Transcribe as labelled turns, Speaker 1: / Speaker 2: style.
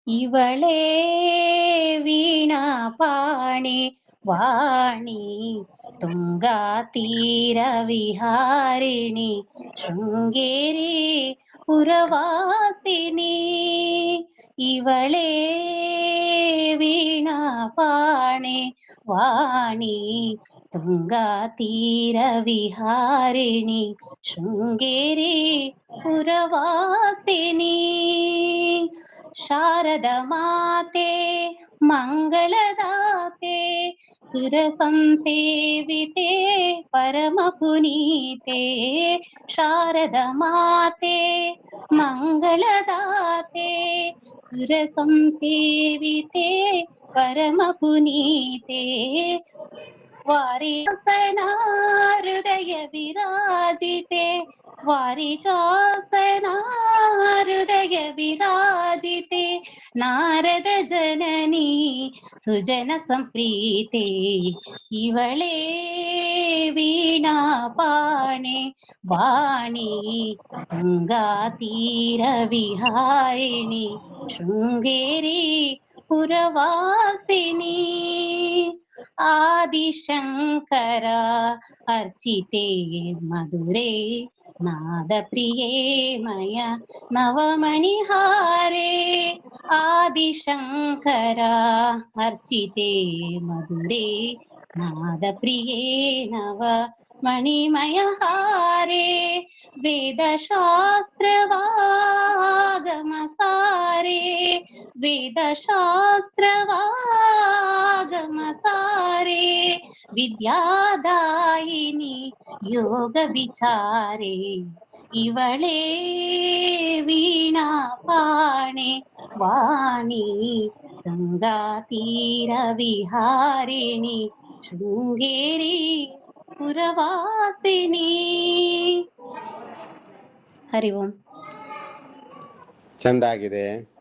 Speaker 1: ಇವಳೇ ವೀಣಾಪಾಣಿ ವಾಣಿ ತುಂಗಾ ತೀರ ವಿಹಾರಿಣಿ ಶೃಂಗೇರಿ ಪುರವಾಸಿನಿ. ಇವಳೇ ವೀಣಾಪಾಣಿ ವಾಣಿ ತುಂಗಾ ತೀರ ವಿಹಾರಿಣಿ ಶೃಂಗೇರಿ ಪುರವಾಸಿನಿ. ಶಾರದ ಮಾತೆ ಮಂಗಳದಾತೆ ಸುರ ಸಂಸೇವಿತೆ ಪರಮ ಪುನೀತೆ. ಶಾರದ ಮಾತೆ ಮಂಗಳದಾತೆ ಸುರ ಸಂಸೇವಿತೆ ಪರಮ ಪುನೀತೆ. ವಾರಿಜಾಸನ ಹೃದಯ ವಿರಾಜಿತೆ ವಾರಿಜಾಸನ ಹೃದಯ ವಿರಾಜಿತೆ. ನಾರದ ಜನನಿ ಸುಜನ ಸಂಪ್ರೀತೆ. ಇವಳೇ ವೀಣಾಪಾಣಿ ವಾಣಿ ತುಂಗಾ ತೀರ ವಿಹಾರಿಣಿ ಶೃಂಗೇರಿ ಪುರವಾಸಿನಿ. ಆದಿಶಂಕರ ಅರ್ಚಿತೆ ಮಧುರೇ ನಾದ ಪ್ರಿಯೇ ಮಯ ನವಮಣಿಹಾರೇ. ಆದಿಶಂಕರ ಅರ್ಚಿತೆ ಮಧುರೇ ನಾದ ಪ್ರಿಯೇ ನವ ಮಣಿಮಯ ಹಾರೇ. ವೇದಶಾಸ್ತ್ರವಾಗಮ ಸಾರೇ ವೇದಶಾಸ್ತ್ರವಾಗಮ ಸಾರೇ. ವಿದ್ಯಾದಾಯಿನಿ ಯೋಗ ವಿಚಾರೇ. ಇವಳೇ ವೀಣಾಪಾಣಿ ವಾಣಿ ತುಂಗಾ ತೀರ ವಿಹಾರಿಣಿ ಶೃಂಗೇರಿ ಪುರವಾಸಿನಿ. ಹರಿ ಓಂ.
Speaker 2: ಚಂದ ಆಗಿದೆ.